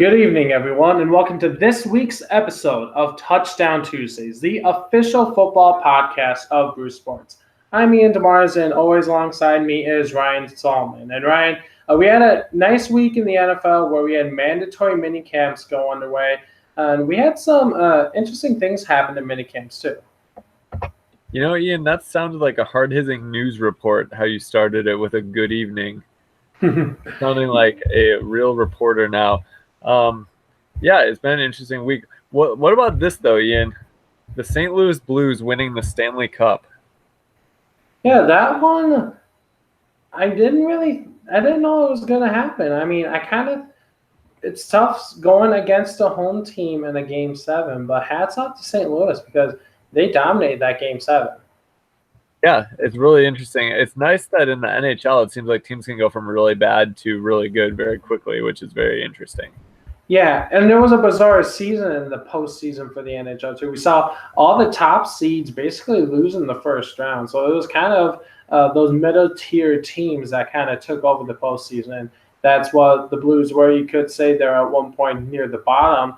Good evening, everyone, and welcome to this week's episode of Touchdown Tuesdays, the official football podcast of Bruce Sports. I'm Ian DeMars, and always alongside me is Ryan Solomon. And Ryan, we had a nice week in the NFL where we had mandatory mini camps go underway, and we had some interesting things happen in mini camps too. You know, Ian, that sounded like a hard-hitting news report, how you started it with a good evening. Sounding like a real reporter now. Yeah, it's been an interesting week. What about this, though, Ian? The St. Louis Blues winning the Stanley Cup. Yeah, that one, I didn't know it was going to happen. I mean, it's tough going against a home team in a Game 7, but hats off to St. Louis because they dominated that Game 7. Yeah, it's really interesting. It's nice that in the NHL, it seems like teams can go from really bad to really good very quickly, which is very interesting. Yeah, and there was a bizarre season in the postseason for the NHL too. We saw all the top seeds basically lose in the first round, so it was kind of those middle tier teams that kind of took over the postseason. And that's what the Blues were. You could say they're at one point near the bottom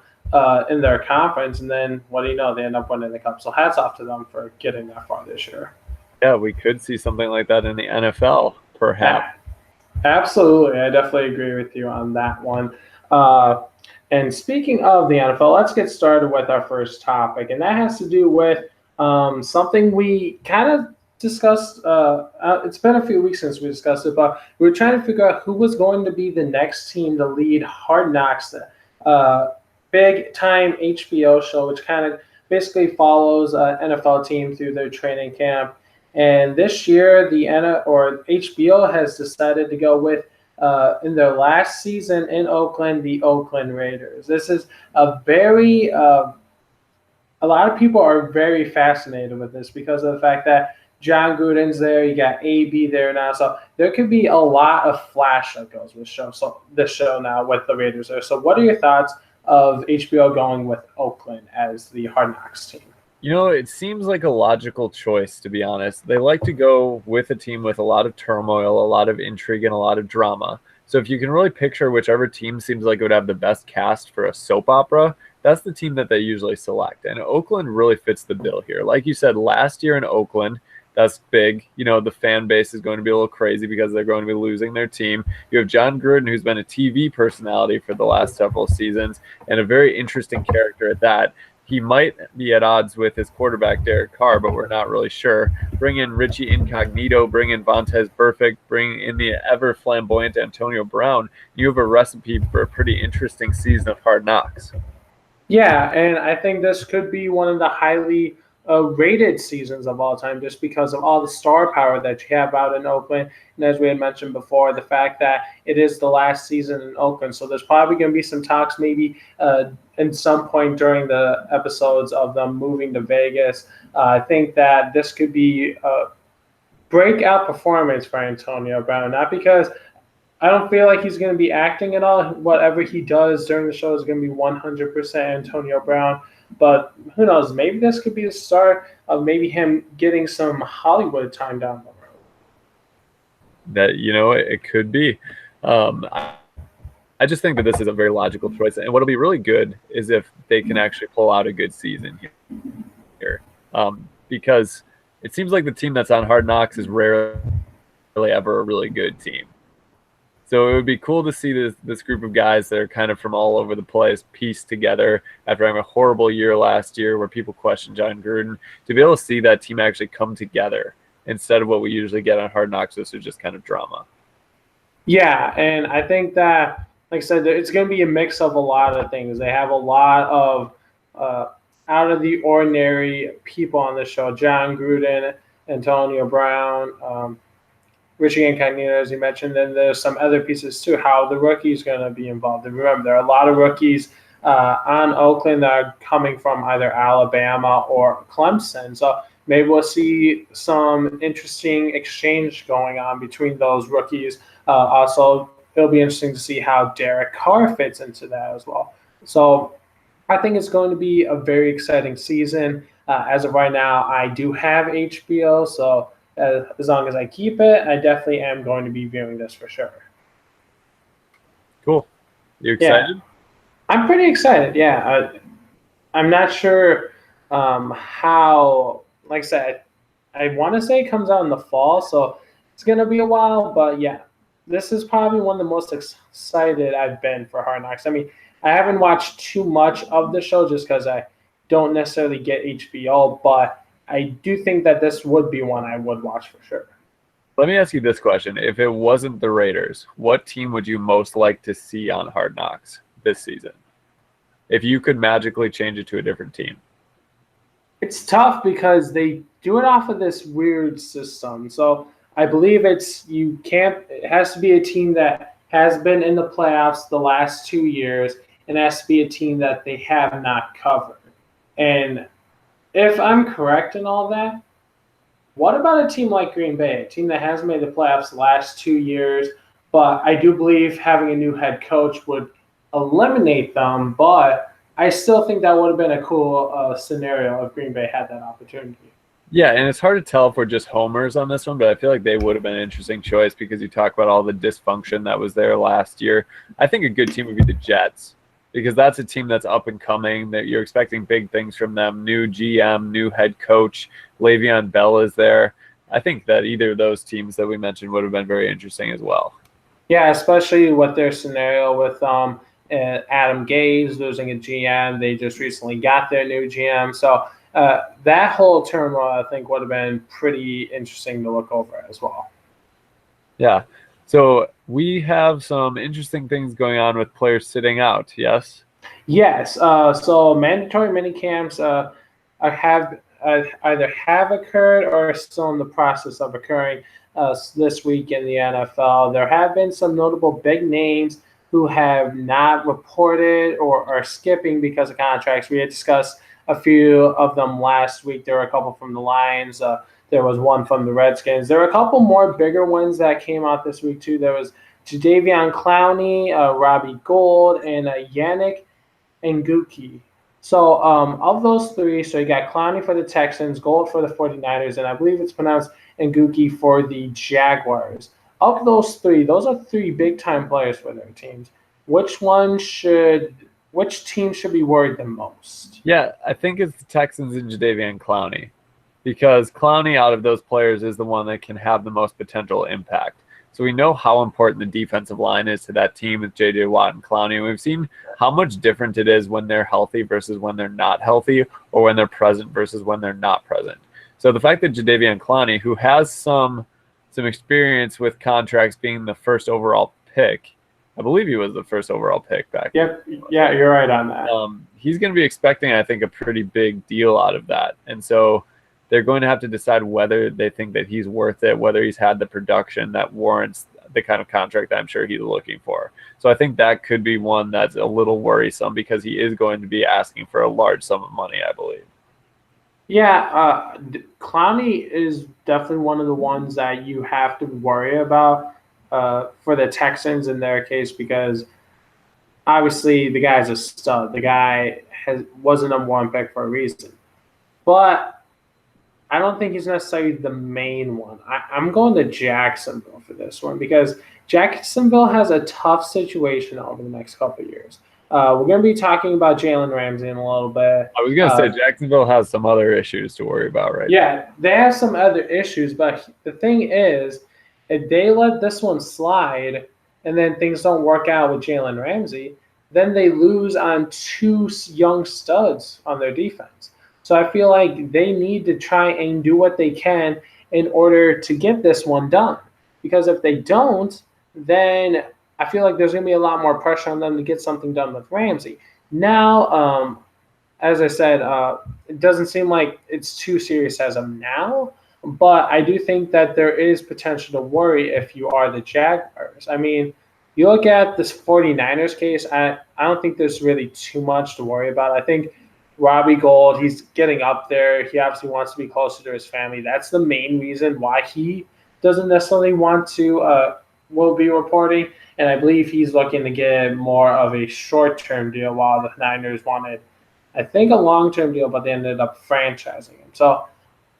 in their conference, and then what do you know? They end up winning the cup. So hats off to them for getting that far this year. Yeah, we could see something like that in the NFL, perhaps. Yeah, absolutely, I definitely agree with you on that one. And speaking of the NFL, let's get started with our first topic, and that has to do with something we kind of discussed. It's been a few weeks since we discussed it, but we were trying to figure out who was going to be the next team to lead Hard Knocks, big time HBO show, which kind of basically follows an NFL team through their training camp. And this year, HBO has decided to go with in their last season in Oakland, the Oakland Raiders. This is a lot of people are very fascinated with this because of the fact that John Gruden's there, you got AB there now, so there could be a lot of flash that goes with this show now with the Raiders there. So what are your thoughts of HBO going with Oakland as the Hard Knocks team? You know, it seems like a logical choice, to be honest. They like to go with a team with a lot of turmoil, a lot of intrigue, and a lot of drama. So if you can really picture whichever team seems like it would have the best cast for a soap opera, that's the team that they usually select. And Oakland really fits the bill here. Like you said, last year in Oakland, that's big. You know, the fan base is going to be a little crazy because they're going to be losing their team. You have John Gruden, who's been a TV personality for the last several seasons, and a very interesting character at that. He might be at odds with his quarterback, Derek Carr, but we're not really sure. Bring in Richie Incognito, bring in Vontaze Burfict, bring in the ever flamboyant Antonio Brown. You have a recipe for a pretty interesting season of Hard Knocks. Yeah, and I think this could be one of the highly rated seasons of all time just because of all the star power that you have out in Oakland. And as we had mentioned before, the fact that it is the last season in Oakland. So there's probably going to be some talks maybe in some point during the episodes of them moving to Vegas. I think that this could be a breakout performance for Antonio Brown, not because I don't feel like he's going to be acting at all. Whatever he does during the show is going to be 100% Antonio Brown. But who knows? Maybe this could be the start of maybe him getting some Hollywood time down the road. That, you know, it could be. I just think that this is a very logical choice. And what'll be really good is if they can actually pull out a good season here. Because it seems like the team that's on Hard Knocks is rarely ever a really good team. So it would be cool to see this group of guys that are kind of from all over the place pieced together after having a horrible year last year where people questioned John Gruden, to be able to see that team actually come together instead of what we usually get on Hard Knocks, which is just kind of drama. Yeah, and I think that, like I said, it's going to be a mix of a lot of things. They have a lot of out of the ordinary people on the show. John Gruden, Antonio Brown, Richie Incognito, as you mentioned, and there's some other pieces too, how the rookies going to be involved. And remember, there are a lot of rookies on Oakland that are coming from either Alabama or Clemson. So maybe we'll see some interesting exchange going on between those rookies. Also, it'll be interesting to see how Derek Carr fits into that as well. So I think it's going to be a very exciting season. As of right now, I do have HBO, so as long as I keep it, I definitely am going to be viewing this for sure. Cool. You excited? I'm pretty excited. Yeah, I'm not sure how. Like I said, I want to say it comes out in the fall, so it's gonna be a while. But yeah, this is probably one of the most excited I've been for Hard Knocks. I mean, I haven't watched too much of the show just because I don't necessarily get HBO, but I do think that this would be one I would watch for sure. Let me ask you this question. If it wasn't the Raiders, what team would you most like to see on Hard Knocks this season? If you could magically change it to a different team. It's tough because they do it off of this weird system. So I believe it has to be a team that has been in the playoffs the last 2 years, and it has to be a team that they have not covered. And if I'm correct in all that, what about a team like Green Bay, a team that has made the playoffs the last 2 years, but I do believe having a new head coach would eliminate them, but I still think that would have been a cool scenario if Green Bay had that opportunity. Yeah, and it's hard to tell if we're just homers on this one, but I feel like they would have been an interesting choice because you talk about all the dysfunction that was there last year. I think a good team would be the Jets because that's a team that's up and coming, that you're expecting big things from them. New GM, new head coach, Le'Veon Bell is there. I think that either of those teams that we mentioned would have been very interesting as well. Yeah, especially with their scenario with Adam Gase losing a GM. They just recently got their new GM. So that whole turmoil, I think, would have been pretty interesting to look over as well. Yeah. So we have some interesting things going on with players sitting out, yes? Yes. So mandatory mini camps have either have occurred or are still in the process of occurring this week in the NFL. There have been some notable big names who have not reported or are skipping because of contracts. We had discussed a few of them last week. There were a couple from the Lions. There was one from the Redskins. There were a couple more bigger ones that came out this week too. There was Jadeveon Clowney, Robbie Gould, and Yannick Ngouki. So of those three, so you got Clowney for the Texans, Gould for the 49ers, and I believe it's pronounced Ngouki for the Jaguars. Of those three, those are three big-time players for their teams. Which team should be worried the most? Yeah, I think it's the Texans and Jadeveon Clowney because Clowney out of those players is the one that can have the most potential impact. So we know how important the defensive line is to that team with J.J. Watt and Clowney. And we've seen how much different it is when they're healthy versus when they're not healthy or when they're present versus when they're not present. So the fact that Jadeveon Clowney, who has some experience with contracts being the first overall pick, I believe he was the first overall pick back. Yep. Yeah, you're right on that. He's going to be expecting, I think, a pretty big deal out of that. And so they're going to have to decide whether they think that he's worth it, whether he's had the production that warrants the kind of contract that I'm sure he's looking for. So I think that could be one that's a little worrisome because he is going to be asking for a large sum of money, I believe. Yeah, Clowney is definitely one of the ones that you have to worry about for the Texans in their case because obviously the guy's a stud. The guy was a number one pick for a reason. But I don't think he's necessarily the main one. I'm going to Jacksonville for this one because Jacksonville has a tough situation over the next couple of years. We're going to be talking about Jalen Ramsey in a little bit. I was going to say Jacksonville has some other issues to worry about right now. Yeah, they have some other issues, but the thing is, if they let this one slide and then things don't work out with Jalen Ramsey, then they lose on two young studs on their defense. So I feel like they need to try and do what they can in order to get this one done. Because if they don't, then I feel like there's going to be a lot more pressure on them to get something done with Ramsey. Now, as I said, it doesn't seem like it's too serious as of now, but I do think that there is potential to worry if you are the Jaguars. I mean, you look at this 49ers case, I don't think there's really too much to worry about. I think Robbie Gould, he's getting up there. He obviously wants to be closer to his family. That's the main reason why he doesn't necessarily want to will be reporting. And I believe he's looking to get more of a short-term deal while the Niners wanted, I think, a long-term deal, but they ended up franchising him. So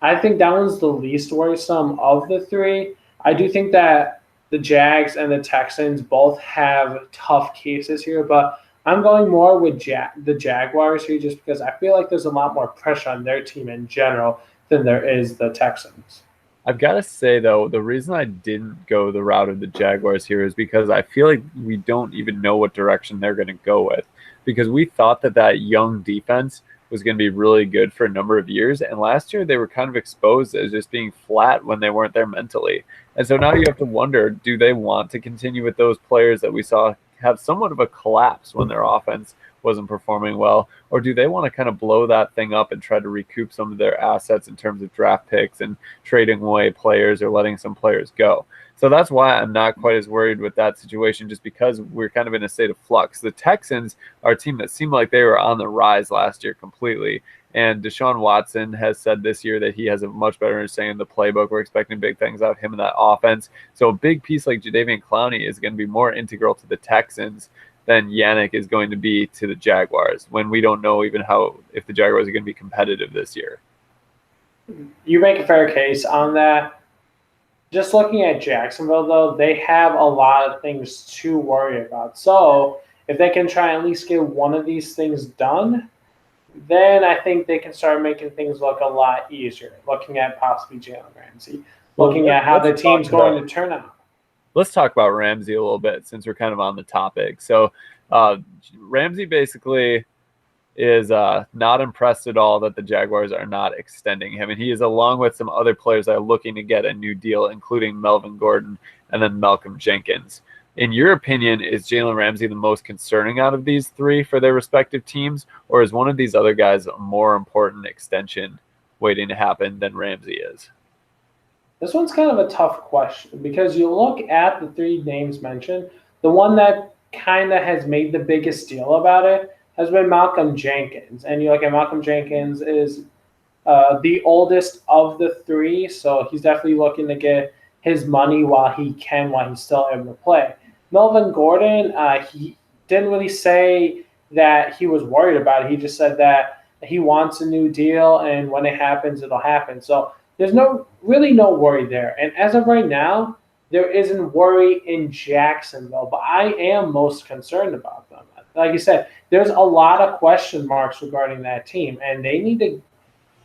I think that one's the least worrisome of the three. I do think that the Jags and the Texans both have tough cases here, but I'm going more with the Jaguars here just because I feel like there's a lot more pressure on their team in general than there is the Texans. I've got to say though, the reason I didn't go the route of the Jaguars here is because I feel like we don't even know what direction they're going to go with. Because we thought that that young defense was going to be really good for a number of years, and last year they were kind of exposed as just being flat when they weren't there mentally. And so now you have to wonder, do they want to continue with those players that we saw have somewhat of a collapse when their offense wasn't performing well, or do they want to kind of blow that thing up and try to recoup some of their assets in terms of draft picks and trading away players or letting some players go? So that's why I'm not quite as worried with that situation, just because we're kind of in a state of flux. The Texans are a team that seemed like they were on the rise last year completely. And Deshaun Watson has said this year that he has a much better understanding of the playbook. We're expecting big things out of him in that offense. So a big piece like Jadeveon Clowney is going to be more integral to the Texans than Yannick is going to be to the Jaguars, when we don't know even if the Jaguars are going to be competitive this year. You make a fair case on that. Just looking at Jacksonville, though, they have a lot of things to worry about. So if they can try and at least get one of these things done, then I think they can start making things look a lot easier. Looking at possibly Jalen Ramsey, looking at how the team's going to turn out. Let's talk about Ramsey a little bit since we're kind of on the topic. So Ramsey basically is not impressed at all that the Jaguars are not extending him. And he is, along with some other players that are looking to get a new deal, including Melvin Gordon and then Malcolm Jenkins. In your opinion, is Jalen Ramsey the most concerning out of these three for their respective teams, or is one of these other guys a more important extension waiting to happen than Ramsey is? This one's kind of a tough question because you look at the three names mentioned, the one that kind of has made the biggest deal about it has been Malcolm Jenkins. And you look at Malcolm Jenkins is the oldest of the three, so he's definitely looking to get his money while he's still able to play. Melvin Gordon, he didn't really say that he was worried about it. He just said that he wants a new deal, and when it happens, it'll happen. So there's really no worry there. And as of right now, there isn't worry in Jacksonville, but I am most concerned about them. Like you said, there's a lot of question marks regarding that team, and they need to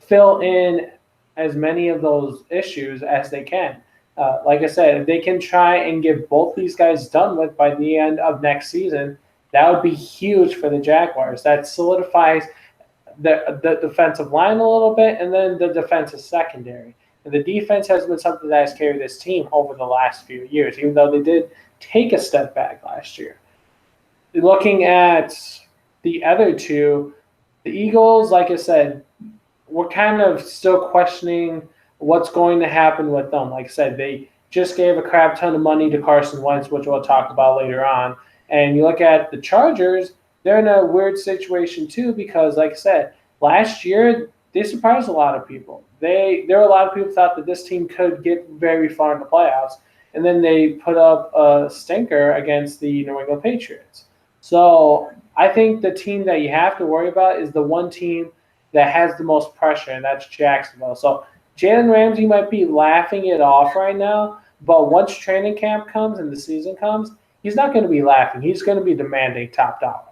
fill in as many of those issues as they can. Like I said, if they can try and get both these guys done with by the end of next season, that would be huge for the Jaguars. That solidifies the defensive line a little bit, and then the defensive secondary. And the defense has been something that has carried this team over the last few years, even though they did take a step back last year. Looking at the other two, the Eagles, like I said, we're kind of still questioning what's going to happen with them. Like I said, they just gave a crap ton of money to Carson Wentz, which we'll talk about later on. And you look at the Chargers, they're in a weird situation too because, like I said, last year they surprised a lot of people. There were a lot of people thought that this team could get very far in the playoffs, and then they put up a stinker against the New England Patriots. So I think the team that you have to worry about is the one team that has the most pressure, and that's Jacksonville. So Jalen Ramsey might be laughing it off right now, but once training camp comes and the season comes, he's not going to be laughing. He's going to be demanding top dollar.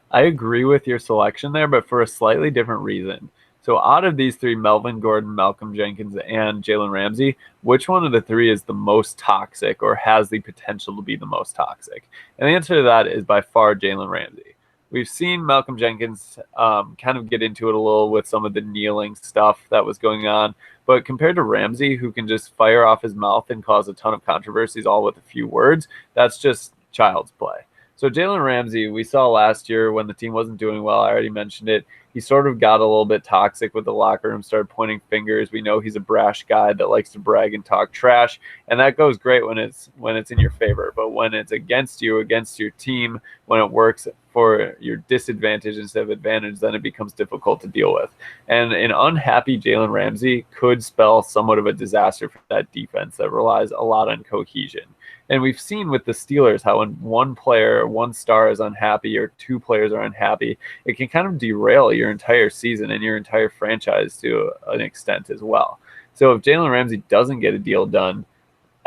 I agree with your selection there, but for a slightly different reason. So out of these three, Melvin Gordon, Malcolm Jenkins, and Jalen Ramsey, which one of the three is the most toxic or has the potential to be the most toxic? And the answer to that is by far Jalen Ramsey. We've seen Malcolm Jenkins kind of get into it a little with some of the kneeling stuff that was going on. But compared to Ramsey, who can just fire off his mouth and cause a ton of controversies all with a few words, that's just child's play. So Jalen Ramsey, we saw last year when the team wasn't doing well, I already mentioned it, he sort of got a little bit toxic with the locker room, started pointing fingers. We know he's a brash guy that likes to brag and talk trash, and that goes great when it's in your favor. But when it's against you, against your team, when it works for your disadvantage instead of advantage, then it becomes difficult to deal with. And an unhappy Jalen Ramsey could spell somewhat of a disaster for that defense that relies a lot on cohesion. And we've seen with the Steelers how when one player, one star is unhappy or two players are unhappy, it can kind of derail your entire season and your entire franchise to an extent as well. So if Jalen Ramsey doesn't get a deal done,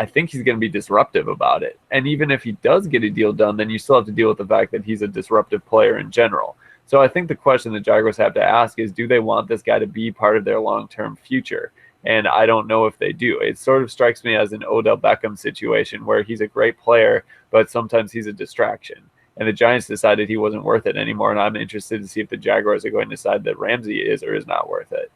I think he's going to be disruptive about it. And even if he does get a deal done, then you still have to deal with the fact that he's a disruptive player in general. So I think the question the Jaguars have to ask is, do they want this guy to be part of their long-term future? And I don't know if they do. It sort of strikes me as an Odell Beckham situation where he's a great player, but sometimes he's a distraction. And the Giants decided he wasn't worth it anymore, and I'm interested to see if the Jaguars are going to decide that Ramsey is or is not worth it.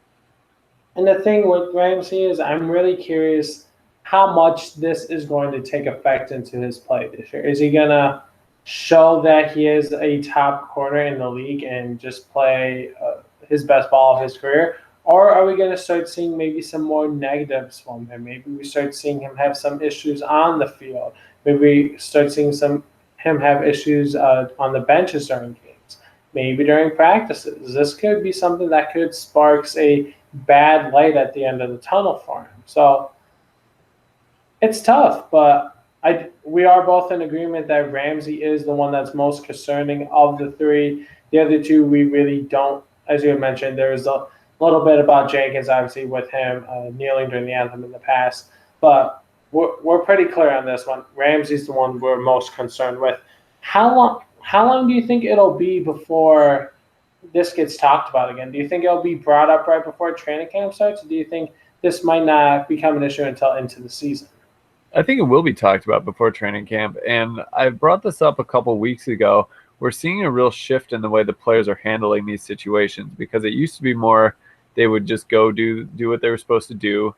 And the thing with Ramsey is I'm really curious how much this is going to take effect into his play this year. Is he going to show that he is a top corner in the league and just play his best ball of his career? Or are we going to start seeing maybe some more negatives from him? Maybe we start seeing him have some issues on the field. Maybe we start seeing him have issues on the benches during games. Maybe during practices. This could be something that could spark a bad light at the end of the tunnel for him. So it's tough, but we are both in agreement that Ramsey is the one that's most concerning of the three. The other two, we really don't, as you had mentioned, there's a little bit about Jenkins, obviously, with him kneeling during the anthem in the past. But we're pretty clear on this one. Ramsey's the one we're most concerned with. How long do you think it'll be before this gets talked about again? Do you think it'll be brought up right before training camp starts? Or do you think this might not become an issue until into the season? I think it will be talked about before training camp. And I brought this up a couple weeks ago. We're seeing a real shift in the way the players are handling these situations, because it used to be more they would just go do what they were supposed to do.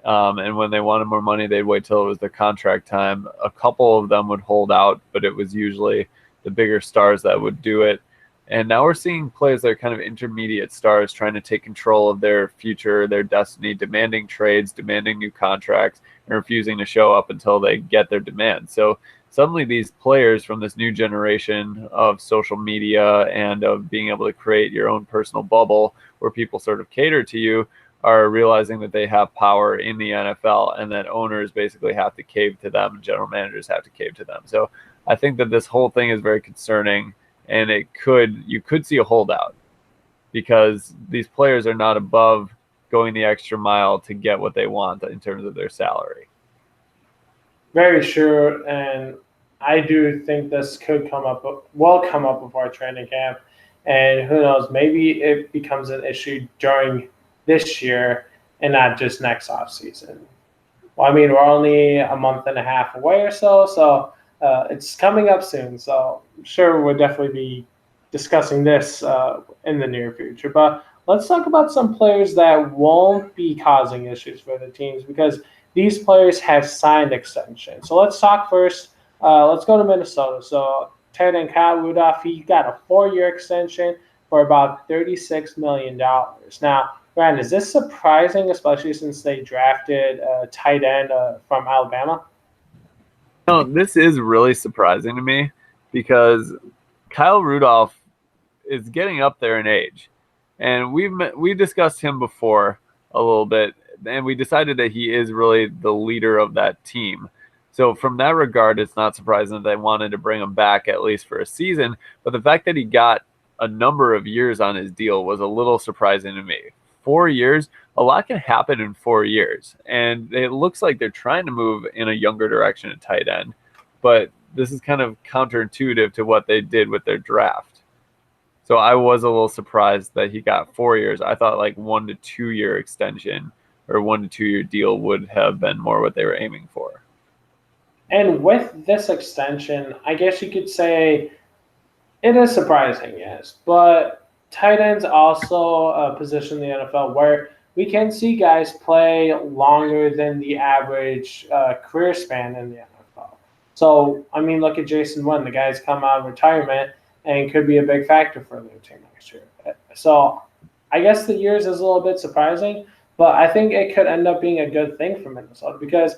And when they wanted more money, they'd wait till it was their contract time. A couple of them would hold out, but it was usually the bigger stars that would do it. And now we're seeing players that are kind of intermediate stars trying to take control of their future, their destiny, demanding trades, demanding new contracts, and refusing to show up until they get their demands. So suddenly these players from this new generation of social media and of being able to create your own personal bubble where people sort of cater to you are realizing that they have power in the NFL and that owners basically have to cave to them and general managers have to cave to them. So I think that this whole thing is very concerning, and you could see a holdout because these players are not above going the extra mile to get what they want in terms of their salary. Very sure, and I do think this will come up before training camp, and who knows, maybe it becomes an issue during this year and not just next offseason. Well, I mean, we're only a month and a half away or so it's coming up soon. So I'm sure we'll definitely be discussing this in the near future. But let's talk about some players that won't be causing issues for the teams because these players have signed extensions. So let's talk first. Let's go to Minnesota. So tight end Kyle Rudolph, he got a 4-year extension for about $36 million. Now, Ryan, is this surprising, especially since they drafted a tight end from Alabama? No, this is really surprising to me because Kyle Rudolph is getting up there in age. And we discussed him before a little bit, and we decided that he is really the leader of that team. So from that regard, it's not surprising that they wanted to bring him back at least for a season. But the fact that he got a number of years on his deal was a little surprising to me. 4 years, a lot can happen in 4 years. And it looks like they're trying to move in a younger direction at tight end. But this is kind of counterintuitive to what they did with their draft. So I was a little surprised that he got 4 years. I thought like 1 to 2 year extension or 1 to 2 year deal would have been more what they were aiming for. And with this extension, I guess you could say it is surprising, yes. But tight ends also a position in the NFL where we can see guys play longer than the average career span in the NFL. So, I mean, look at Jason Witten. The guy's come out of retirement and could be a big factor for their team next year. So I guess the years is a little bit surprising, but I think it could end up being a good thing for Minnesota because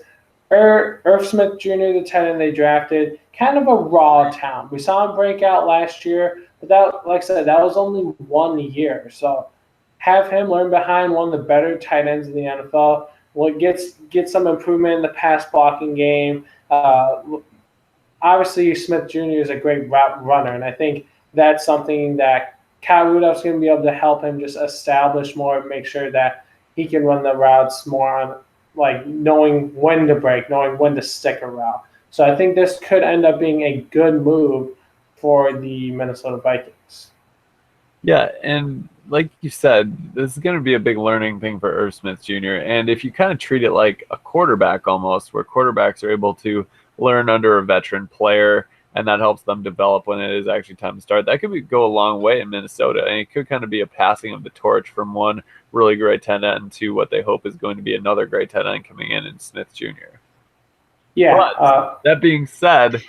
Irv Smith Jr., the tight end they drafted, kind of a raw talent. We saw him break out last year, but that, like I said, that was only 1 year. So have him learn behind one of the better tight ends in the NFL. Will get some improvement in the pass blocking game. Obviously, Smith Jr. is a great route runner, and I think that's something that Kyle Rudolph's going to be able to help him just establish more and make sure that he can run the routes more like knowing when to break, knowing when to stick a route. So I think this could end up being a good move for the Minnesota Vikings. Yeah, and like you said, this is going to be a big learning thing for Irv Smith Jr. And if you kind of treat it like a quarterback almost, where quarterbacks are able to learn under a veteran player, and that helps them develop when it is actually time to start, that could go a long way in Minnesota. And it could kind of be a passing of the torch from one really great tight end to what they hope is going to be another great tight end coming in Smith Jr. Yeah. But that being said,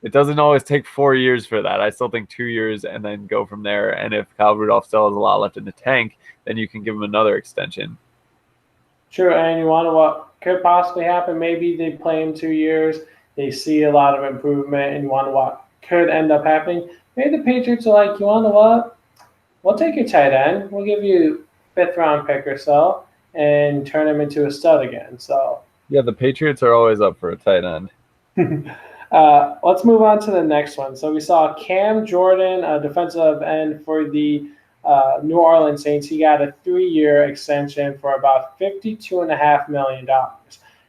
it doesn't always take 4 years for that. I still think 2 years and then go from there. And if Kyle Rudolph still has a lot left in the tank, then you can give him another extension. True, and you want to what could possibly happen? Maybe they play in 2 years, they see a lot of improvement, and you want to what could end up happening? Maybe the Patriots are like, you want to what? We'll take your tight end. We'll give you fifth round pick or so, and turn him into a stud again. So yeah, the Patriots are always up for a tight end. Let's move on to the next one. So we saw Cam Jordan, a defensive end for the New Orleans Saints. He got a 3-year extension for about $52.5 million.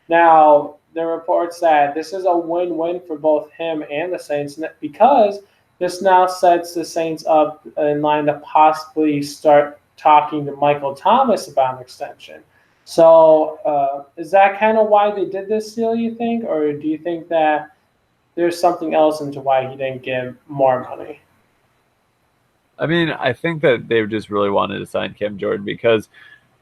Now, there are reports that this is a win-win for both him and the Saints because this now sets the Saints up in line to possibly start talking to Michael Thomas about an extension. So is that kind of why they did this deal, you think? Or do you think that there's something else into why he didn't give more money? I mean, I think that they just really wanted to sign Cam Jordan because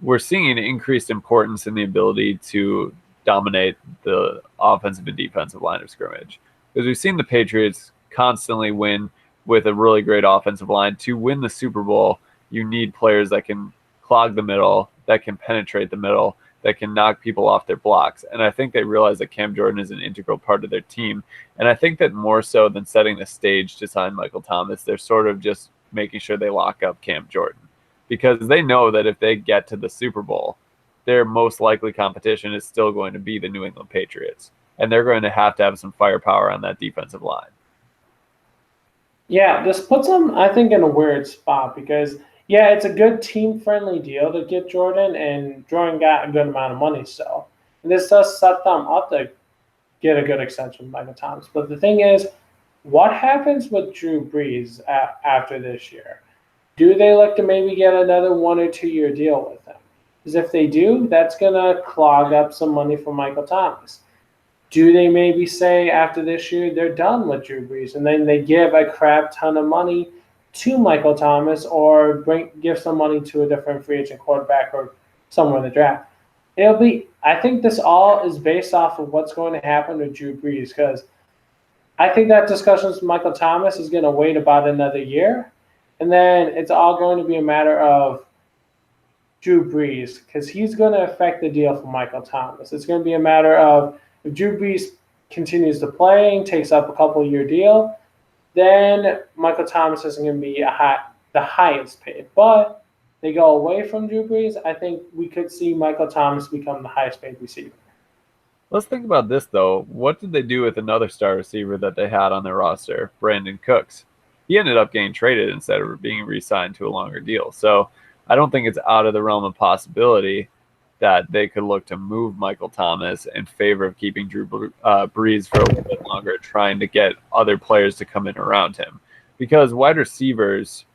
we're seeing an increased importance in the ability to dominate the offensive and defensive line of scrimmage. Because we've seen the Patriots constantly win with a really great offensive line. To win the Super Bowl, you need players that can clog the middle, that can penetrate the middle, that can knock people off their blocks. And I think they realize that Cam Jordan is an integral part of their team. And I think that more so than setting the stage to sign Michael Thomas, they're sort of just making sure they lock up Cam Jordan. Because they know that if they get to the Super Bowl, their most likely competition is still going to be the New England Patriots. And they're going to have some firepower on that defensive line. Yeah, this puts them, I think, in a weird spot because yeah, it's a good team-friendly deal to get Jordan, and Jordan got a good amount of money still. And this does set them up to get a good extension with Michael Thomas. But the thing is, what happens with Drew Brees after this year? Do they look to maybe get another 1 or 2 year deal with him? Because if they do, that's going to clog up some money for Michael Thomas. Do they maybe say after this year they're done with Drew Brees and then they give a crap ton of money to Michael Thomas or give some money to a different free agent quarterback or somewhere in the draft? I think this all is based off of what's going to happen with Drew Brees because I think that discussions with Michael Thomas is going to wait about another year. And then it's all going to be a matter of Drew Brees because he's going to affect the deal for Michael Thomas. It's going to be a matter of if Drew Brees continues to play and takes up a couple-year deal, then Michael Thomas isn't going to be the highest paid. But they go away from Drew Brees, I think we could see Michael Thomas become the highest paid receiver. Let's think about this, though. What did they do with another star receiver that they had on their roster, Brandon Cooks? He ended up getting traded instead of being re-signed to a longer deal. So I don't think it's out of the realm of possibility that they could look to move Michael Thomas in favor of keeping Drew Brees for a little bit longer, trying to get other players to come in around him. Because wide receivers,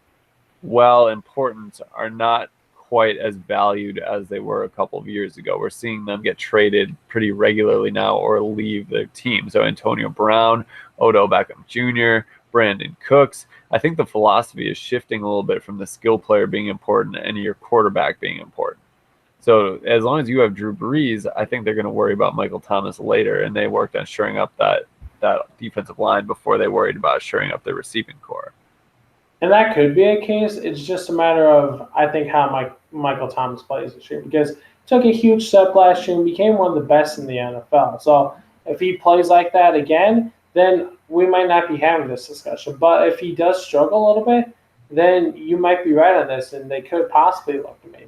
while important, are not quite as valued as they were a couple of years ago. We're seeing them get traded pretty regularly now or leave their team. So Antonio Brown, Odell Beckham Jr., Brandon Cooks. I think the philosophy is shifting a little bit from the skill player being important and your quarterback being important. So as long as you have Drew Brees, I think they're going to worry about Michael Thomas later, and they worked on shoring up that defensive line before they worried about shoring up their receiving core. And that could be a case. It's just a matter of, I think, how Michael Thomas plays this year because he took a huge step last year and became one of the best in the NFL. So if he plays like that again, then we might not be having this discussion. But if he does struggle a little bit, then you might be right on this, and they could possibly look to maybe.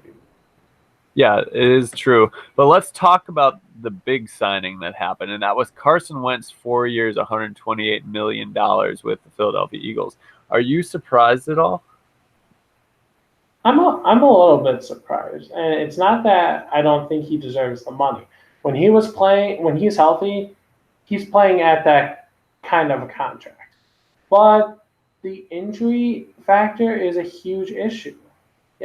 Yeah, it is true. But let's talk about the big signing that happened, and that was Carson Wentz, 4 years, $128 million with the Philadelphia Eagles. Are you surprised at all? I'm a little bit surprised, and it's not that I don't think he deserves the money. When he's healthy, he's playing at that kind of a contract. But the injury factor is a huge issue.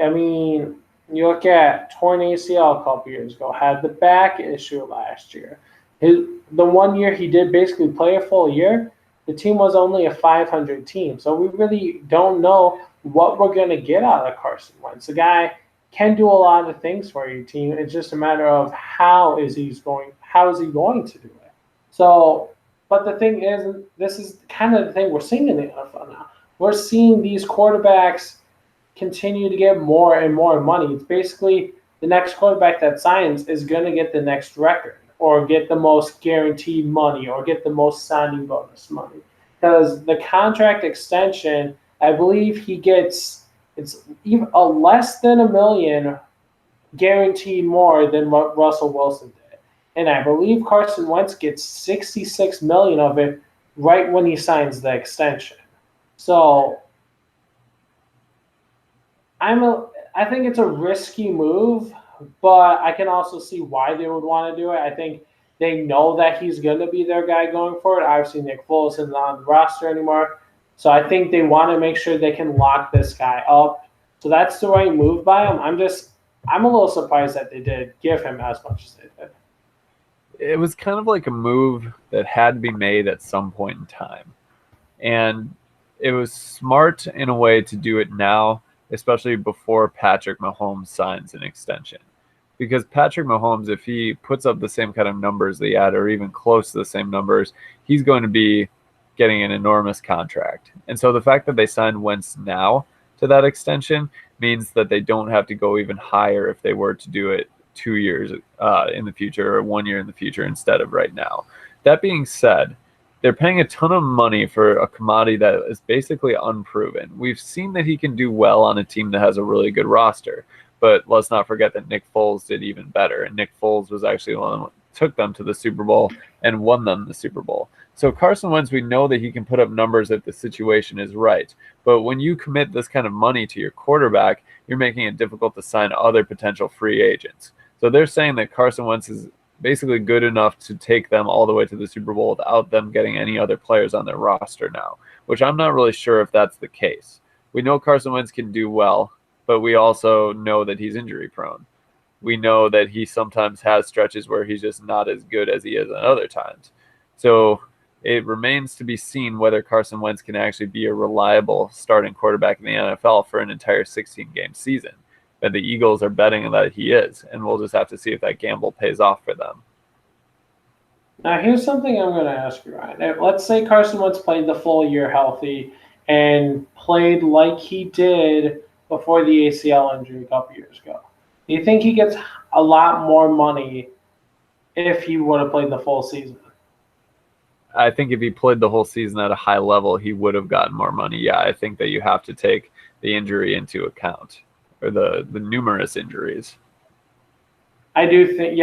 I mean, you look at torn ACL a couple years ago, had the back issue last year. The 1 year he did basically play a full year, the team was only a 500 team. So we really don't know what we're going to get out of Carson Wentz. The guy can do a lot of things for your team. It's just a matter of how is he going to do it. So, but the thing is, this is kind of the thing we're seeing in the NFL now. We're seeing these quarterbacks continue to get more and more money. It's basically the next quarterback that signs is going to get the next record or get the most guaranteed money or get the most signing bonus money. Because the contract extension, I believe he gets it's even a less than $1 million guaranteed more than what Russell Wilson did. And I believe Carson Wentz gets $66 million of it right when he signs the extension. So I think it's a risky move, but I can also see why they would want to do it. I think they know that he's going to be their guy going forward. Obviously, Nick Foles isn't on the roster anymore. So I think they want to make sure they can lock this guy up. So that's the right move by him. I'm a little surprised that they did give him as much as they did. It was kind of like a move that had to be made at some point in time. And it was smart in a way to do it now, especially before Patrick Mahomes signs an extension. Because Patrick Mahomes, if he puts up the same kind of numbers that he had, or even close to the same numbers, he's going to be getting an enormous contract. And so the fact that they signed Wentz now to that extension means that they don't have to go even higher if they were to do it 2 years in the future or 1 year in the future instead of right now. That being said, they're paying a ton of money for a commodity that is basically unproven. We've seen that he can do well on a team that has a really good roster, but let's not forget that Nick Foles did even better, and Nick Foles was actually the one that took them to the Super Bowl and won them the Super Bowl. So Carson Wentz, we know that he can put up numbers if the situation is right, but when you commit this kind of money to your quarterback, you're making it difficult to sign other potential free agents. So they're saying that Carson Wentz is basically good enough to take them all the way to the Super Bowl without them getting any other players on their roster now, which I'm not really sure if that's the case. We know Carson Wentz can do well, but we also know that he's injury prone. We know that he sometimes has stretches where he's just not as good as he is at other times. So it remains to be seen whether Carson Wentz can actually be a reliable starting quarterback in the NFL for an entire 16-game season. But the Eagles are betting that he is, and we'll just have to see if that gamble pays off for them. Now, here's something I'm going to ask you, Ryan. Let's say Carson Wentz played the full year healthy and played like he did before the ACL injury a couple years ago. Do you think he gets a lot more money if he would have played the full season? I think if he played the whole season at a high level, he would have gotten more money. Yeah, I think that you have to take the injury into account, or the numerous injuries. I do think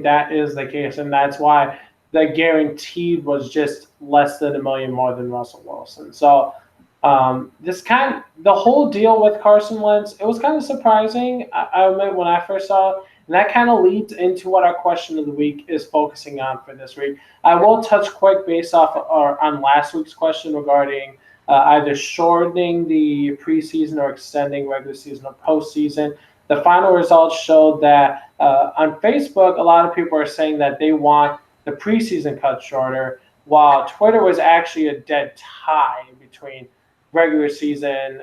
that is the case, and that's why the guaranteed was just less than $1 million more than Russell Wilson. So the whole deal with Carson Wentz, it was kind of surprising. I admit when I first saw it, and that kind of leads into what our question of the week is focusing on for this week. I will touch quick based off on last week's question regarding either shortening the preseason or extending regular season or postseason. The final results showed that on Facebook, a lot of people are saying that they want the preseason cut shorter, while Twitter was actually a dead tie between regular season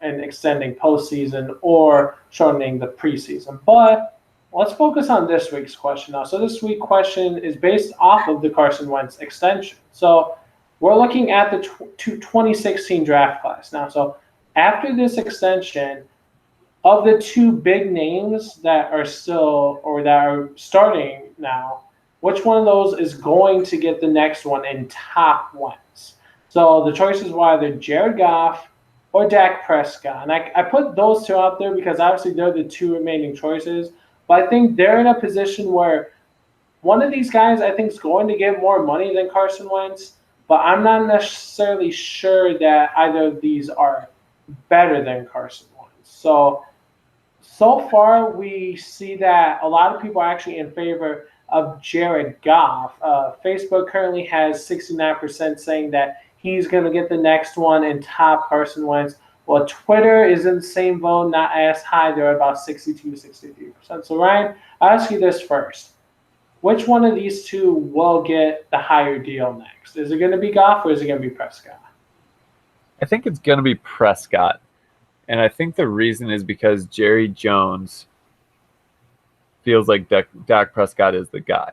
and extending postseason or shortening the preseason. But let's focus on this week's question now. So this week's question is based off of the Carson Wentz extension. So we're looking at the 2016 draft class now. So after this extension, of the two big names that are still or that are starting now, which one of those is going to get the next one in top Wentz? So the choices were either Jared Goff or Dak Prescott. And I put those two out there because obviously they're the two remaining choices. But I think they're in a position where one of these guys I think is going to get more money than Carson Wentz, but I'm not necessarily sure that either of these are better than Carson Wentz. So so far, we see that a lot of people are actually in favor of Jared Goff. Facebook currently has 69% saying that he's going to get the next one and top Carson Wentz. Well, Twitter is in the same vote, not as high. They're about 62, 63%. So, Ryan, I'll ask you this first. Which one of these two will get the higher deal next? Is it going to be Goff or is it going to be Prescott? I think it's going to be Prescott. And I think the reason is because Jerry Jones feels like Dak Prescott is the guy.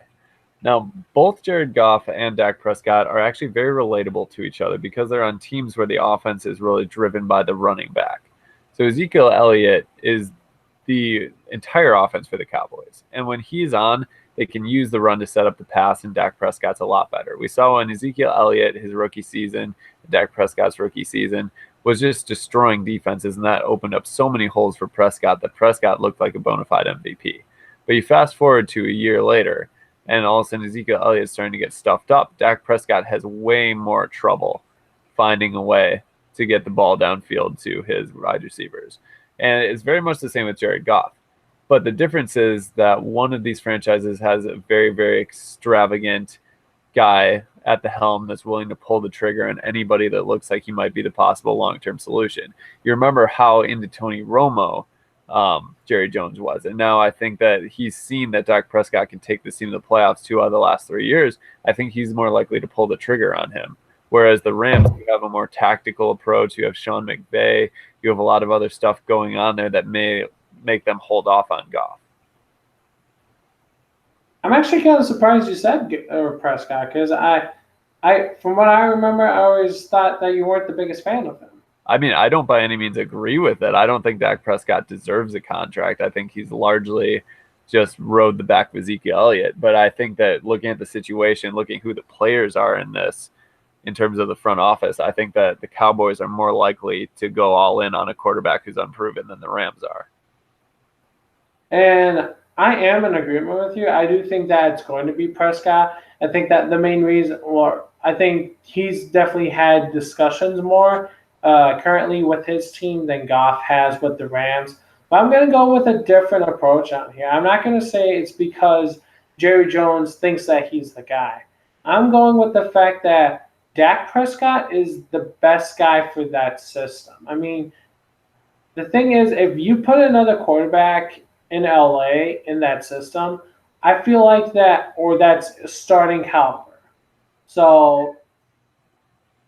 Now, both Jared Goff and Dak Prescott are actually very relatable to each other because they're on teams where the offense is really driven by the running back. So Ezekiel Elliott is the entire offense for the Cowboys. And when he's on, they can use the run to set up the pass, and Dak Prescott's a lot better. We saw when Ezekiel Elliott, his rookie season, Dak Prescott's rookie season, was just destroying defenses, and that opened up so many holes for Prescott that Prescott looked like a bona fide MVP. But you fast forward to a year later, and all of a sudden Ezekiel Elliott's starting to get stuffed up. Dak Prescott has way more trouble finding a way to get the ball downfield to his wide receivers. And it's very much the same with Jared Goff. But the difference is that one of these franchises has a very, very extravagant guy at the helm that's willing to pull the trigger on anybody that looks like he might be the possible long-term solution. You remember how into Tony Romo Jerry Jones was. And now I think that he's seen that Dak Prescott can take this team to the playoffs 2 out of the last 3 years. I think he's more likely to pull the trigger on him. Whereas the Rams, you have a more tactical approach. You have Sean McVay. You have a lot of other stuff going on there that may make them hold off on Goff. I'm actually kind of surprised you said Prescott because I, from what I remember, I always thought that you weren't the biggest fan of him. I mean, I don't by any means agree with it. I don't think Dak Prescott deserves a contract. I think he's largely just rode the back of Ezekiel Elliott. But I think that looking at the situation, looking who the players are in this, in terms of the front office, I think that the Cowboys are more likely to go all in on a quarterback who's unproven than the Rams are. And I am in agreement with you. I do think that it's going to be Prescott. I think that the main reason, or I think he's definitely had discussions more currently with his team than Goff has with the Rams. But I'm going to go with a different approach on here. I'm not going to say it's because Jerry Jones thinks that he's the guy. I'm going with the fact that Dak Prescott is the best guy for that system. I mean, the thing is, if you put another quarterback in LA in that system, I feel like that, or that's starting caliber. So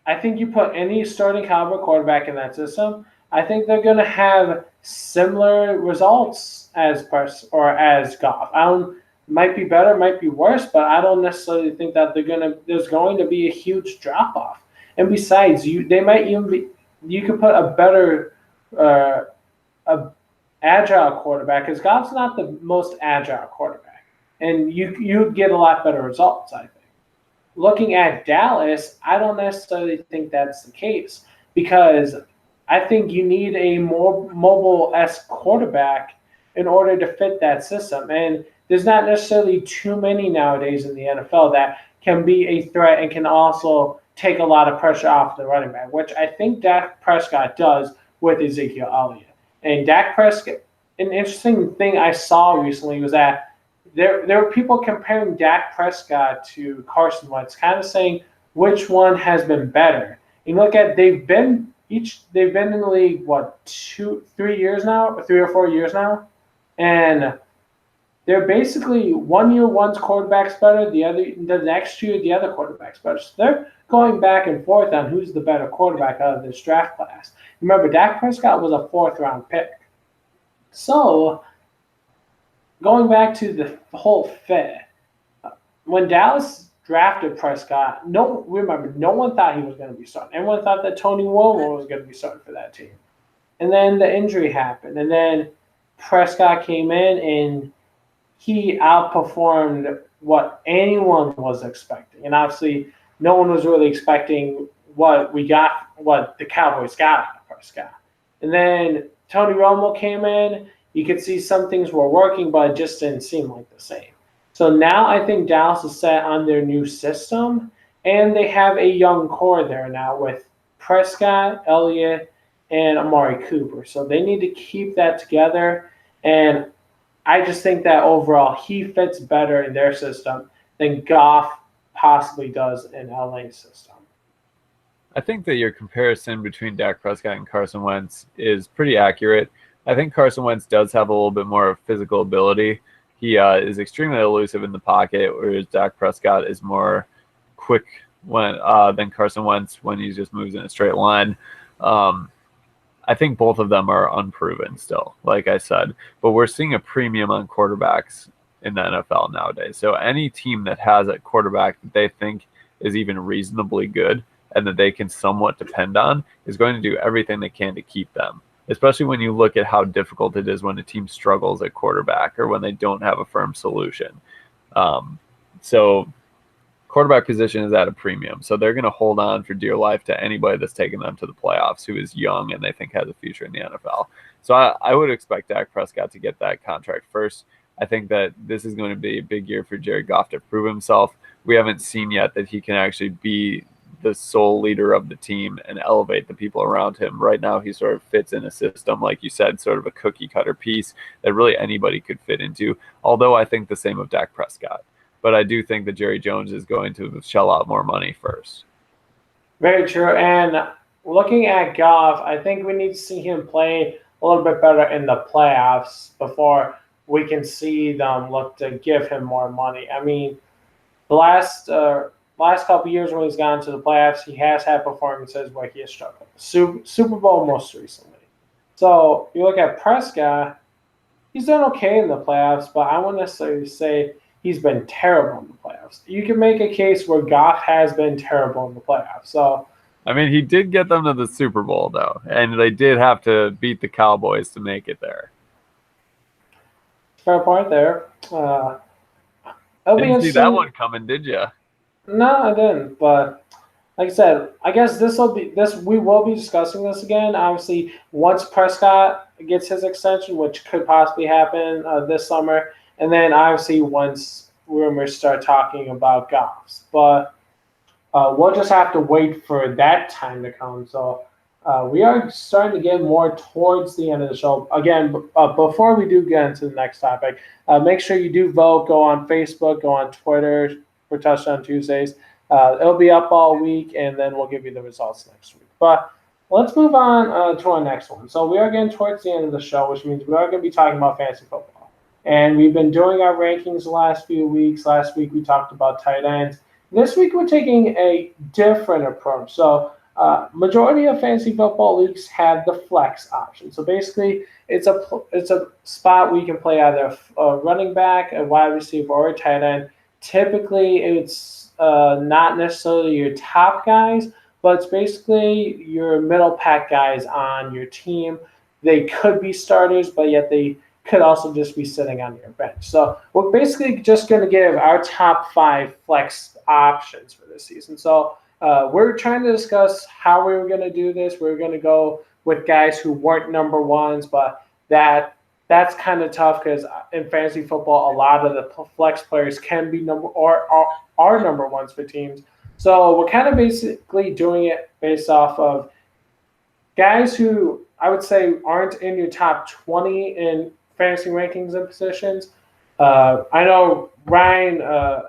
I think you put any starting caliber quarterback in that system, I think they're going to have similar results as as Goff. Might be better, might be worse, but I don't necessarily think that there's going to be a huge drop off. And besides, they might even be. You could put a better, agile quarterback, because Goff's not the most agile quarterback, and you'd get a lot better results, I think. Looking at Dallas, I don't necessarily think that's the case, because I think you need a more mobile-esque quarterback in order to fit that system. And there's not necessarily too many nowadays in the NFL that can be a threat and can also take a lot of pressure off the running back, which I think Dak Prescott does with Ezekiel Elliott. And Dak Prescott, an interesting thing I saw recently was that there were people comparing Dak Prescott to Carson Wentz, kind of saying which one has been better. You look at they've been in the league 3 years now, or 3 or 4 years now, and they're basically 1 year one's quarterback's better, the next year the other quarterback's better. So they're going back and forth on who's the better quarterback out of this draft class. Remember, Dak Prescott was a 4th round pick. So going back to the whole fit, when Dallas drafted Prescott, no one thought he was going to be starting. Everyone thought that Tony Romo was going to be starting for that team. And then the injury happened, and then Prescott came in and he outperformed what anyone was expecting. And obviously, no one was really expecting what the Cowboys got out of Prescott. And then Tony Romo came in. You could see some things were working, but it just didn't seem like the same. So now I think Dallas is set on their new system, and they have a young core there now with Prescott, Elliott, and Amari Cooper. So they need to keep that together. And I just think that overall he fits better in their system than Goff possibly does in LA's system. I think that your comparison between Dak Prescott and Carson Wentz is pretty accurate. I think Carson Wentz does have a little bit more physical ability. He is extremely elusive in the pocket, whereas Dak Prescott is more quick than Carson Wentz when he just moves in a straight line. I think both of them are unproven still, like I said, but we're seeing a premium on quarterbacks in the NFL nowadays. So any team that has a quarterback that they think is even reasonably good and that they can somewhat depend on is going to do everything they can to keep them, especially when you look at how difficult it is when a team struggles at quarterback or when they don't have a firm solution. So quarterback position is at a premium. So they're going to hold on for dear life to anybody that's taking them to the playoffs who is young and they think has a future in the NFL. So I would expect Dak Prescott to get that contract first. I think that this is going to be a big year for Jared Goff to prove himself. We haven't seen yet that he can actually be the sole leader of the team and elevate the people around him. Right now, he sort of fits in a system, like you said, sort of a cookie cutter piece that really anybody could fit into. Although I think the same of Dak Prescott. But I do think that Jerry Jones is going to shell out more money first. Very true. And looking at Goff, I think we need to see him play a little bit better in the playoffs before we can see them look to give him more money. I mean, the last couple of years when he's gone to the playoffs, he has had performances where he has struggled. Super Bowl most recently. So you look at Prescott, he's done okay in the playoffs, but I wouldn't necessarily say he's been terrible in the playoffs. You can make a case where Goff has been terrible in the playoffs. So, I mean, he did get them to the Super Bowl, though, and they did have to beat the Cowboys to make it there. Fair point there. Didn't see that one coming, did you? No, I didn't. But like I said, I guess we will be discussing this again. Obviously, once Prescott gets his extension, which could possibly happen this summer. And then obviously once rumors start talking about Goff's. But we'll just have to wait for that time to come. So we are starting to get more towards the end of the show. Again, before we do get into the next topic, make sure you do vote. Go on Facebook, go on Twitter for Touchdown Tuesdays. It'll be up all week, and then we'll give you the results next week. But let's move on to our next one. So we are getting towards the end of the show, which means we are going to be talking about fantasy football. And we've been doing our rankings the last few weeks. Last week we talked about tight ends. This week we're taking a different approach. So majority of fantasy football leagues have the flex option. So basically it's a spot where you can play either a running back, a wide receiver, or a tight end. Typically it's not necessarily your top guys, but it's basically your middle pack guys on your team. They could be starters, but yet they could also just be sitting on your bench. So we're basically just going to give our top 5 flex options for this season. So we're trying to discuss how we were going to do this. We're going to go with guys who weren't number ones, but that's kind of tough because in fantasy football, a lot of the flex players can be are number ones for teams. So we're kind of basically doing it based off of guys who I would say aren't in your top 20 in fantasy rankings and positions. I know Ryan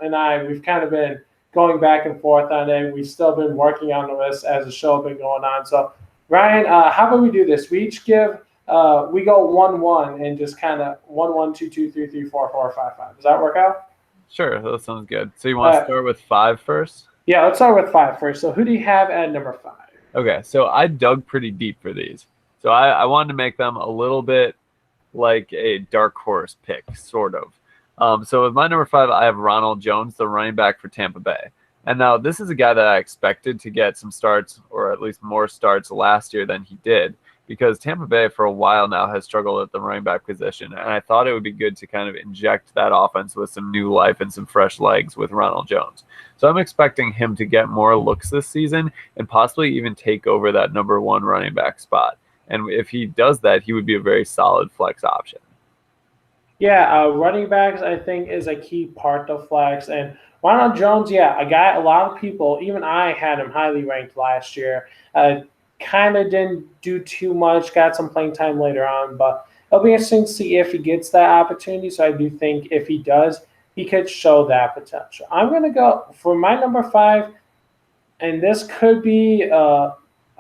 and I, we've kind of been going back and forth on it. We've still been working on the list as the show has been going on. So, Ryan, how about we do this? We each give, we go 1-1 and just kind of 1-1, 2-2, 3-3, 4-4, 5-5. Does that work out? Sure, that sounds good. So you want to start with 5 first? Yeah, let's start with 5 first. So who do you have at number 5? Okay, so I dug pretty deep for these. So I wanted to make them a little bit like a dark horse pick, sort of. So with my number 5, I have Ronald Jones, the running back for Tampa Bay. And now this is a guy that I expected to get some starts, or at least more starts last year than he did, because Tampa Bay for a while now has struggled at the running back position. And I thought it would be good to kind of inject that offense with some new life and some fresh legs with Ronald Jones. So I'm expecting him to get more looks this season and possibly even take over that number 1 running back spot. And if he does that, he would be a very solid flex option. Yeah, running backs, I think, is a key part of flex. And Ronald Jones, yeah, a guy, a lot of people, even I had him highly ranked last year. Kind of didn't do too much, got some playing time later on. But it'll be interesting to see if he gets that opportunity. So I do think if he does, he could show that potential. I'm going to go for my number 5, and this could be a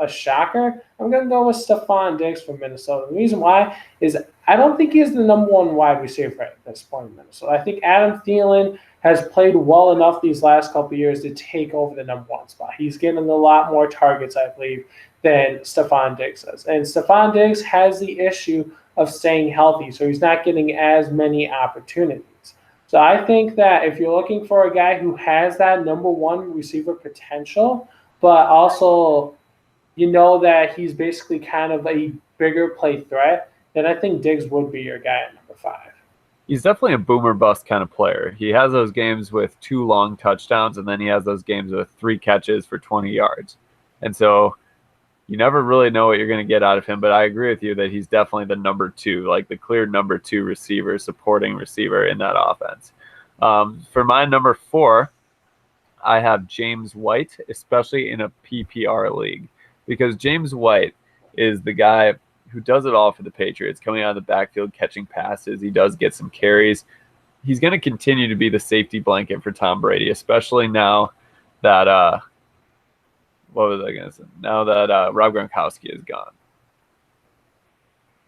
shocker. I'm going to go with Stephon Diggs from Minnesota. The reason why is I don't think he's the number 1 wide receiver at this point in Minnesota. I think Adam Thielen has played well enough these last couple of years to take over the number 1 spot. He's getting a lot more targets, I believe, than Stephon Diggs does. And Stephon Diggs has the issue of staying healthy, so he's not getting as many opportunities. So I think that if you're looking for a guy who has that number 1 receiver potential, but also that he's basically kind of a bigger play threat, then I think Diggs would be your guy at number 5. He's definitely a boomer bust kind of player. He has those games with 2 long touchdowns, and then he has those games with 3 catches for 20 yards. And so you never really know what you're going to get out of him, but I agree with you that he's definitely the number 2, like the clear number 2 receiver, supporting receiver in that offense. For my number 4, I have James White, especially in a PPR league, because James White is the guy who does it all for the Patriots, coming out of the backfield, catching passes. He does get some carries. He's going to continue to be the safety blanket for Tom Brady, especially now that Now that Rob Gronkowski is gone.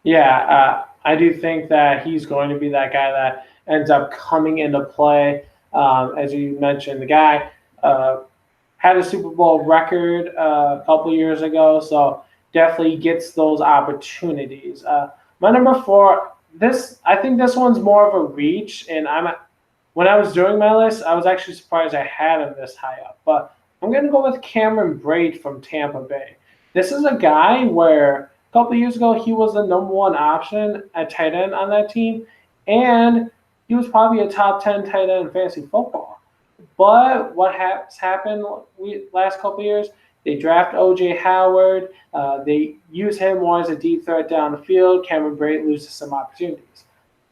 Yeah, I do think that he's going to be that guy that ends up coming into play. As you mentioned, the guy had a Super Bowl record a couple years ago, so definitely gets those opportunities. My number 4, I think this one's more of a reach, and when I was doing my list, I was actually surprised I had him this high up, but I'm going to go with Cameron Brate from Tampa Bay. This is a guy where a couple years ago he was the number 1 option at tight end on that team, and he was probably a top 10 tight end in fantasy football. But what has happened last couple years, they draft O.J. Howard. They use him more as a deep threat down the field. Cameron Brate loses some opportunities.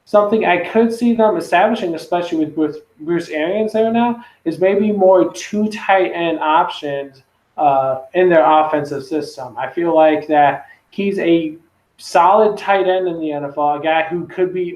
Something I could see them establishing, especially with Bruce Arians there now, is maybe more 2 tight end options in their offensive system. I feel like that he's a solid tight end in the NFL, a guy who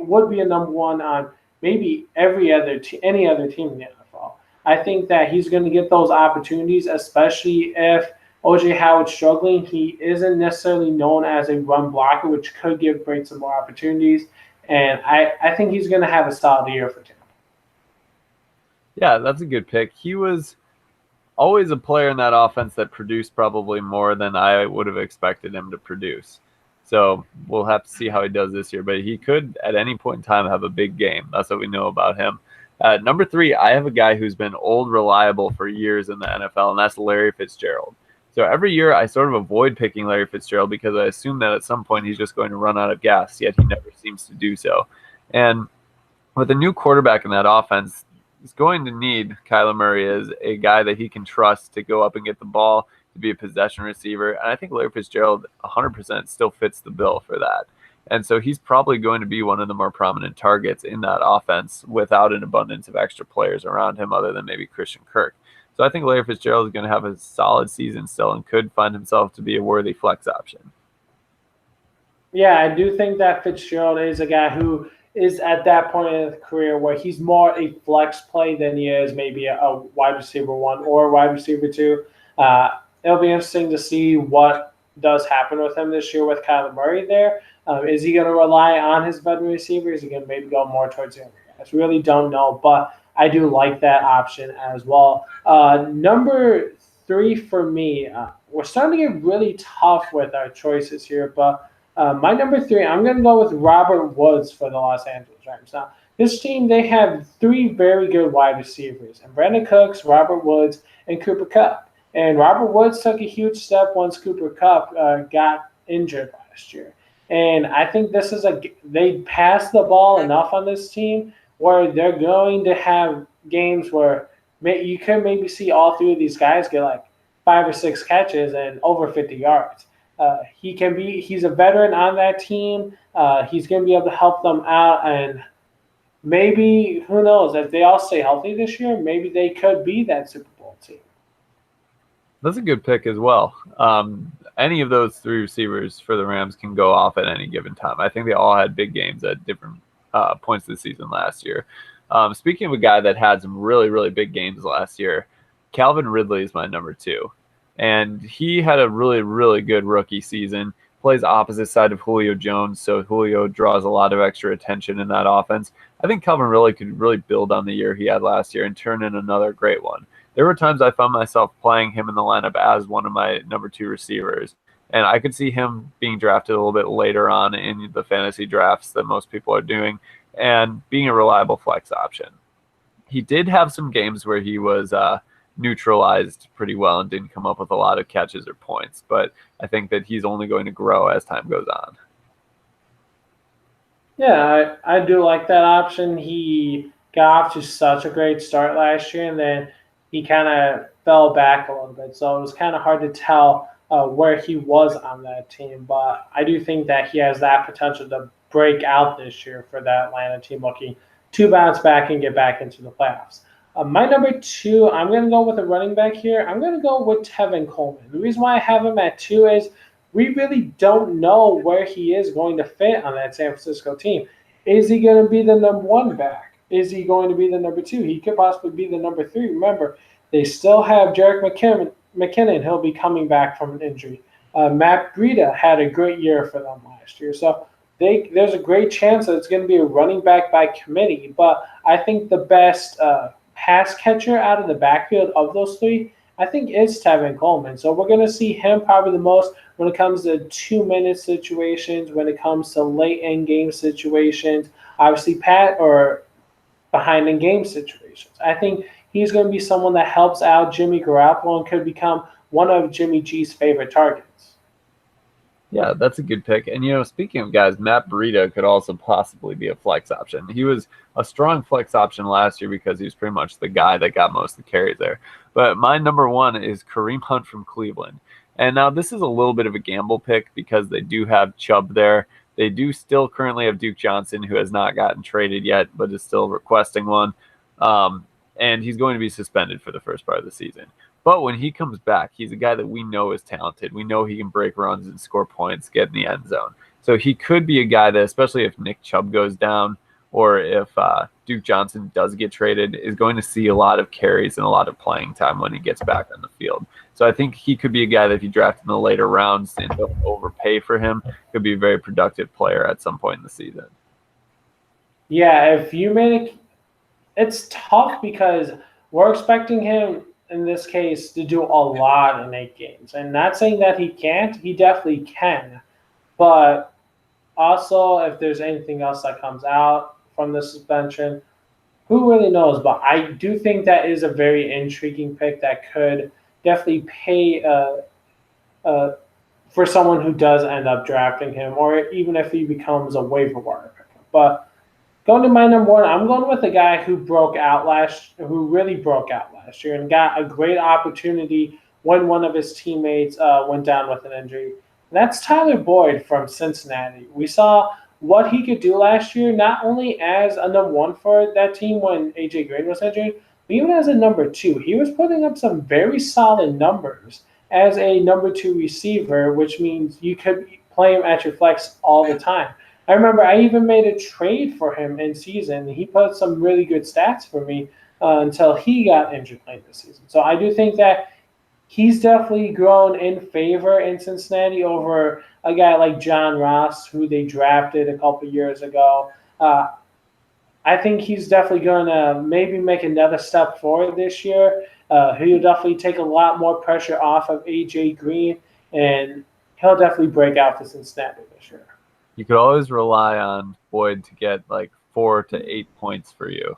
would be a number 1 on maybe any other team in the NFL. I think that he's going to get those opportunities, especially if O.J. Howard's struggling. He isn't necessarily known as a run blocker, which could give Brate some more opportunities. And I think he's going to have a solid year for Tampa. Yeah, that's a good pick. He was always a player in that offense that produced probably more than I would have expected him to produce. So we'll have to see how he does this year. But he could, at any point in time, have a big game. That's what we know about him. Number 3, I have a guy who's been old, reliable for years in the NFL, and that's Larry Fitzgerald. So every year I sort of avoid picking Larry Fitzgerald because I assume that at some point he's just going to run out of gas, yet he never seems to do so. And with a new quarterback in that offense, he's going to need Kyler Murray as a guy that he can trust to go up and get the ball, to be a possession receiver. And I think Larry Fitzgerald 100% still fits the bill for that. And so he's probably going to be one of the more prominent targets in that offense without an abundance of extra players around him other than maybe Christian Kirk. So I think Larry Fitzgerald is going to have a solid season still and could find himself to be a worthy flex option. Yeah, I do think that Fitzgerald is a guy who is at that point in his career where he's more a flex play than he is maybe a wide receiver 1 or a wide receiver 2. It'll be interesting to see what does happen with him this year with Kyler Murray there. Is he going to rely on his veteran receiver? Is he going to maybe go more towards the younger guys? Really don't know, but I do like that option as well. Number 3 for me, we're starting to get really tough with our choices here, but my number 3, I'm going to go with Robert Woods for the Los Angeles Rams. Now, this team, they have 3 very good wide receivers, and Brandon Cooks, Robert Woods, and Cooper Kupp. And Robert Woods took a huge step once Cooper Kupp got injured last year. And I think they pass the ball enough on this team where they're going to have games where you could maybe see all 3 of these guys get like 5 or 6 catches and over 50 yards. He's a veteran on that team. He's going to be able to help them out, and maybe, who knows, if they all stay healthy this year, maybe they could be that Super Bowl team. That's a good pick as well. any of those three receivers for the Rams can go off at any given time. I think they all had big games at different points of the season last year. Speaking of a guy that had some really, really big games last year, Calvin Ridley is my number 2. And he had a really, really good rookie season. Plays opposite side of Julio Jones, so Julio draws a lot of extra attention in that offense. I think Calvin Ridley could really build on the year he had last year and turn in another great one. There were times I found myself playing him in the lineup as one of my number 2 receivers. And I could see him being drafted a little bit later on in the fantasy drafts that most people are doing and being a reliable flex option. He did have some games where he was neutralized pretty well and didn't come up with a lot of catches or points, but I think that he's only going to grow as time goes on. Yeah, I do like that option. He got off to such a great start last year, and then he kind of fell back a little bit. So it was kind of hard to tell where he was on that team. But I do think that he has that potential to break out this year for that Atlanta team, looking to bounce back and get back into the playoffs. My number 2, I'm going to go with a running back here. I'm going to go with Tevin Coleman. The reason why I have him at 2 is we really don't know where he is going to fit on that San Francisco team. Is he going to be the number 1 back? Is he going to be the number 2? He could possibly be the number 3. Remember, they still have Jerick McKinnon. He'll be coming back from an injury. Matt Breida had a great year for them last year. So there's a great chance that it's going to be a running back by committee. But I think the best pass catcher out of the backfield of those 3, I think, is Tevin Coleman. So we're going to see him probably the most when it comes to 2-minute situations, when it comes to late in game situations, obviously behind in game situations. I think he's going to be someone that helps out Jimmy Garoppolo and could become one of Jimmy G's favorite targets. Yeah, that's a good pick. And, speaking of guys, Matt Breida could also possibly be a flex option. He was a strong flex option last year because he was pretty much the guy that got most of the carries there. But my number 1 is Kareem Hunt from Cleveland. And now this is a little bit of a gamble pick because they do have Chubb there. They do still currently have Duke Johnson, who has not gotten traded yet, but is still requesting one. And he's going to be suspended for the first part of the season. But when he comes back, he's a guy that we know is talented. We know he can break runs and score points, get in the end zone. So he could be a guy that, especially if Nick Chubb goes down or if Duke Johnson does get traded, is going to see a lot of carries and a lot of playing time when he gets back on the field. So I think he could be a guy that if you draft in the later rounds and don't overpay for him, could be a very productive player at some point in the season. Yeah, if you make it's tough because we're expecting him in this case to do a lot in 8 games. And not saying that he can't, he definitely can. But also, if there's anything else that comes out from the suspension, who really knows? But I do think that is a very intriguing pick that could definitely pay for someone who does end up drafting him, or even if he becomes a waiver wire pick. But going to my number 1, I'm going with a guy who really broke out last year and got a great opportunity when one of his teammates went down with an injury. And that's Tyler Boyd from Cincinnati. We saw what he could do last year, not only as a number 1 for that team when A.J. Green was injured, but even as a number 2. He was putting up some very solid numbers as a number 2 receiver, which means you could play him at your flex all the time. I remember I even made a trade for him in season. He put some really good stats for me until he got injured late this season. So I do think that he's definitely grown in favor in Cincinnati over a guy like John Ross, who they drafted a couple years ago. I think he's definitely going to maybe make another step forward this year. He'll definitely take a lot more pressure off of A.J. Green, and he'll definitely break out for Cincinnati this year. You could always rely on Boyd to get like 4 to 8 points for you.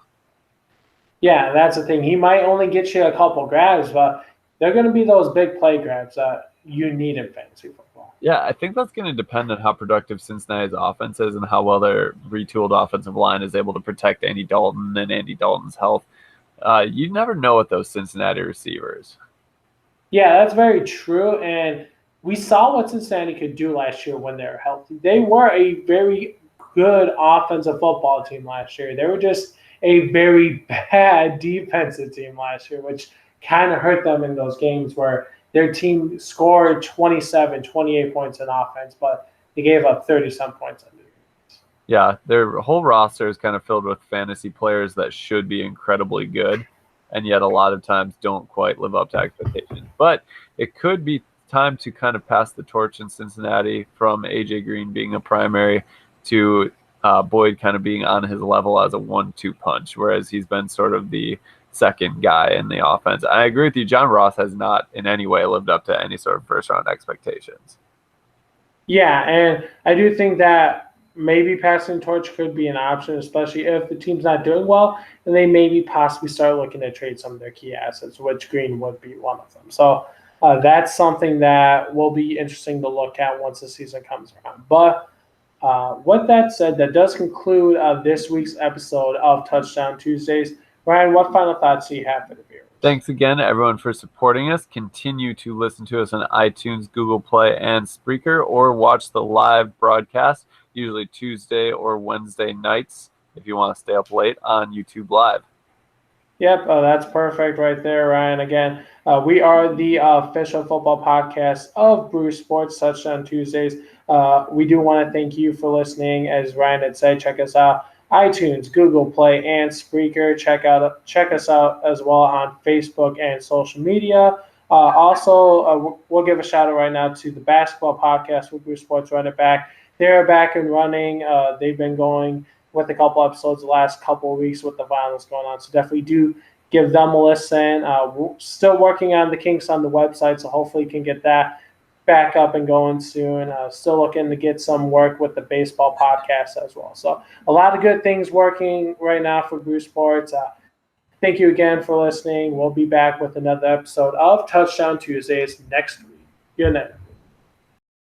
Yeah, that's the thing. He might only get you a couple grabs, but they're going to be those big play grabs that you need in fantasy football. Yeah, I think that's going to depend on how productive Cincinnati's offense is and how well their retooled offensive line is able to protect Andy Dalton and Andy Dalton's health. You never know with those Cincinnati receivers. Yeah, that's very true. And we saw what Cincinnati could do last year when they were healthy. They were a very good offensive football team last year. They were just a very bad defensive team last year, which kind of hurt them in those games where their team scored 27, 28 points in offense, but they gave up 30-some points on defense. Yeah, their whole roster is kind of filled with fantasy players that should be incredibly good, and yet a lot of times don't quite live up to expectations. But it could be time to kind of pass the torch in Cincinnati from AJ Green being a primary to Boyd kind of being on his level as a 1-2 punch, whereas he's been sort of the second guy in the offense. I agree with you. John Ross has not in any way lived up to any sort of first-round expectations. Yeah, and I do think that maybe passing the torch could be an option, especially if the team's not doing well, and they maybe possibly start looking to trade some of their key assets, which Green would be one of them. So that's something that will be interesting to look at once the season comes around. But with that said, that does conclude this week's episode of Touchdown Tuesdays. Ryan, what final thoughts do you have for the viewers? Thanks again, everyone, for supporting us. Continue to listen to us on iTunes, Google Play, and Spreaker, or watch the live broadcast, usually Tuesday or Wednesday nights, if you want to stay up late on YouTube Live. Yep, that's perfect right there, Ryan. Again, we are the official football podcast of Brew Sports Touchdown Tuesdays. We do want to thank you for listening. As Ryan had said, check us out iTunes, Google Play, and Spreaker. Check us out as well on Facebook and social media. Also, we'll give a shout out right now to the basketball podcast with Brew Sports Run It Back. They're back and running. They've been going with a couple episodes the last couple of weeks with the violence going on. So definitely do give them a listen. We're still working on the kinks on the website, so hopefully you can get that back up and going soon. Still looking to get some work with the baseball podcast as well. So a lot of good things working right now for Brew Sports. Thank you again for listening. We'll be back with another episode of Touchdown Tuesdays next week. Good night.